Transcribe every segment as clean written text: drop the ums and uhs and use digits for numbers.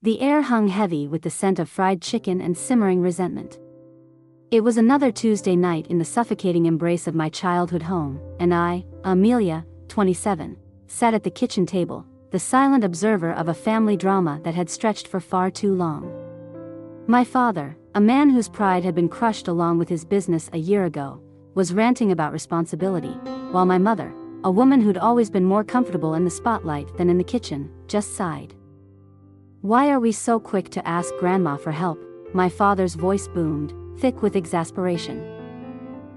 The air hung heavy with the scent of fried chicken and simmering resentment. It was another Tuesday night in the suffocating embrace of my childhood home, and I, Amelia, 27, sat at the kitchen table, the silent observer of a family drama that had stretched for far too long. My father, a man whose pride had been crushed along with his business a year ago, was ranting about responsibility, while my mother, a woman who'd always been more comfortable in the spotlight than in the kitchen, just sighed. "Why are we so quick to ask Grandma for help?" my father's voice boomed, thick with exasperation.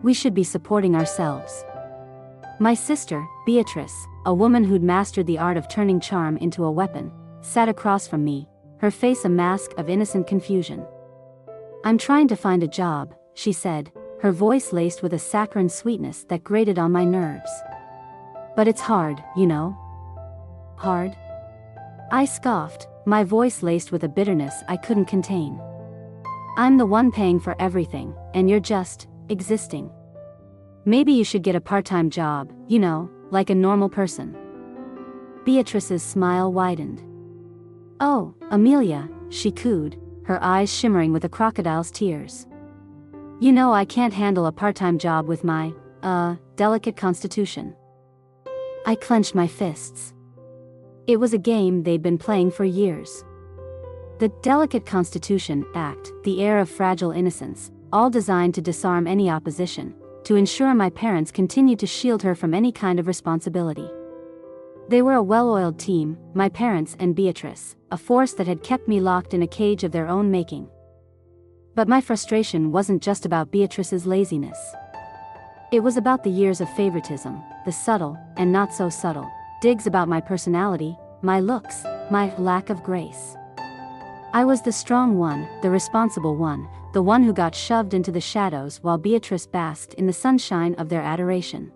"We should be supporting ourselves." My sister, Beatrice, a woman who'd mastered the art of turning charm into a weapon, sat across from me, her face a mask of innocent confusion. "I'm trying to find a job," she said, her voice laced with a saccharine sweetness that grated on my nerves. "But it's hard, you know." "Hard?" I scoffed, my voice laced with a bitterness I couldn't contain. "I'm the one paying for everything, and you're just existing. Maybe you should get a part-time job, you know, like a normal person." Beatrice's smile widened. "Oh, Amelia," she cooed, her eyes shimmering with a crocodile's tears. "You know I can't handle a part-time job with my, delicate constitution." I clenched my fists. It was a game they'd been playing for years. The Delicate Constitution Act, the air of fragile innocence, all designed to disarm any opposition, to ensure my parents continued to shield her from any kind of responsibility. They were a well-oiled team, my parents and Beatrice, a force that had kept me locked in a cage of their own making. But my frustration wasn't just about Beatrice's laziness. It was about the years of favoritism, the subtle, and not so subtle, digs about my personality, my looks, my lack of grace. I was the strong one, the responsible one, the one who got shoved into the shadows while Beatrice basked in the sunshine of their adoration.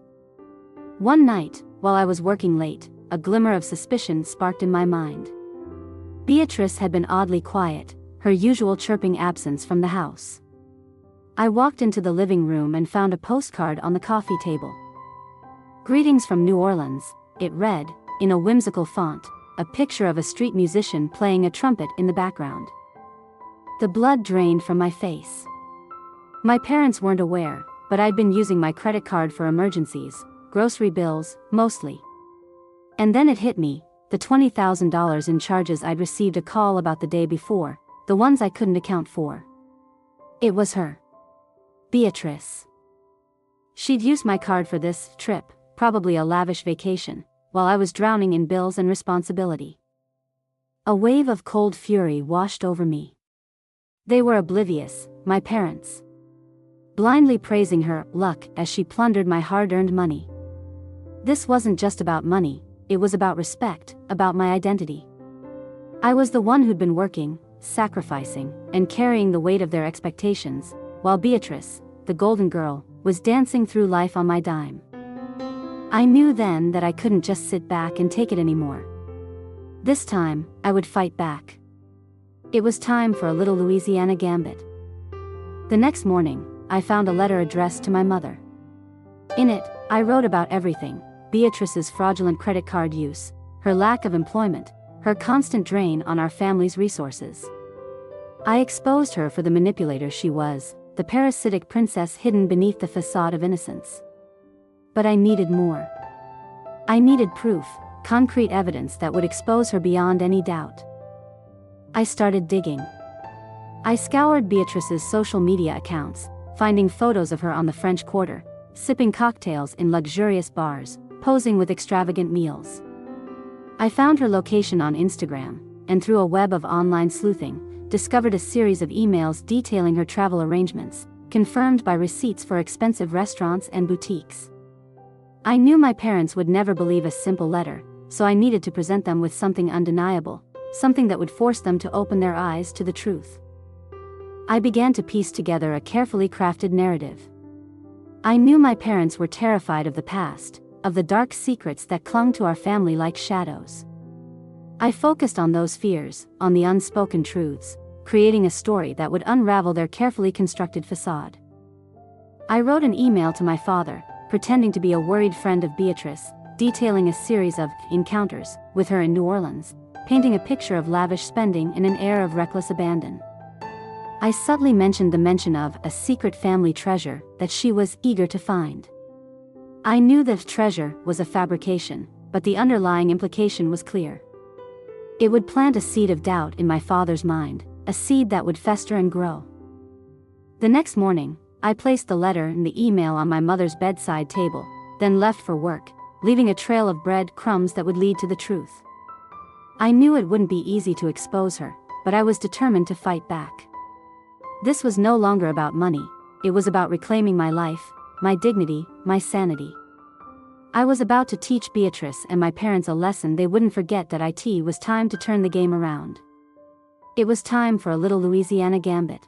One night, while I was working late, a glimmer of suspicion sparked in my mind. Beatrice had been oddly quiet, her usual chirping absence from the house. I walked into the living room and found a postcard on the coffee table. "Greetings from New Orleans," it read, in a whimsical font, a picture of a street musician playing a trumpet in the background. The blood drained from my face. My parents weren't aware, but I'd been using my credit card for emergencies, grocery bills, mostly. And then it hit me, the $20,000 in charges I'd received a call about the day before, the ones I couldn't account for. It was her. Beatrice. She'd used my card for this trip, probably a lavish vacation, while I was drowning in bills and responsibility. A wave of cold fury washed over me. They were oblivious, my parents. Blindly praising her luck as she plundered my hard-earned money. This wasn't just about money, it was about respect, about my identity. I was the one who'd been working, sacrificing, and carrying the weight of their expectations, while Beatrice, the golden girl, was dancing through life on my dime. I knew then that I couldn't just sit back and take it anymore. This time, I would fight back. It was time for a little Louisiana gambit. The next morning, I found a letter addressed to my mother. In it, I wrote about everything: Beatrice's fraudulent credit card use, her lack of employment, her constant drain on our family's resources. I exposed her for the manipulator she was, the parasitic princess hidden beneath the facade of innocence. But I needed more. I needed proof, concrete evidence that would expose her beyond any doubt. I started digging. I scoured Beatrice's social media accounts, finding photos of her on the French Quarter, sipping cocktails in luxurious bars, posing with extravagant meals. I found her location on Instagram, and through a web of online sleuthing, discovered a series of emails detailing her travel arrangements, confirmed by receipts for expensive restaurants and boutiques. I knew my parents would never believe a simple letter, so I needed to present them with something undeniable, something that would force them to open their eyes to the truth. I began to piece together a carefully crafted narrative. I knew my parents were terrified of the past, of the dark secrets that clung to our family like shadows. I focused on those fears, on the unspoken truths, creating a story that would unravel their carefully constructed facade. I wrote an email to my father, pretending to be a worried friend of Beatrice, detailing a series of encounters with her in New Orleans, painting a picture of lavish spending and an air of reckless abandon. I subtly mentioned the mention of a secret family treasure that she was eager to find. I knew that treasure was a fabrication, but the underlying implication was clear. It would plant a seed of doubt in my father's mind, a seed that would fester and grow. The next morning, I placed the letter and the email on my mother's bedside table, then left for work, leaving a trail of bread crumbs that would lead to the truth. I knew it wouldn't be easy to expose her, but I was determined to fight back. This was no longer about money, it was about reclaiming my life, my dignity, my sanity. I was about to teach Beatrice and my parents a lesson they wouldn't forget, that it was time to turn the game around. It was time for a little Louisiana gambit.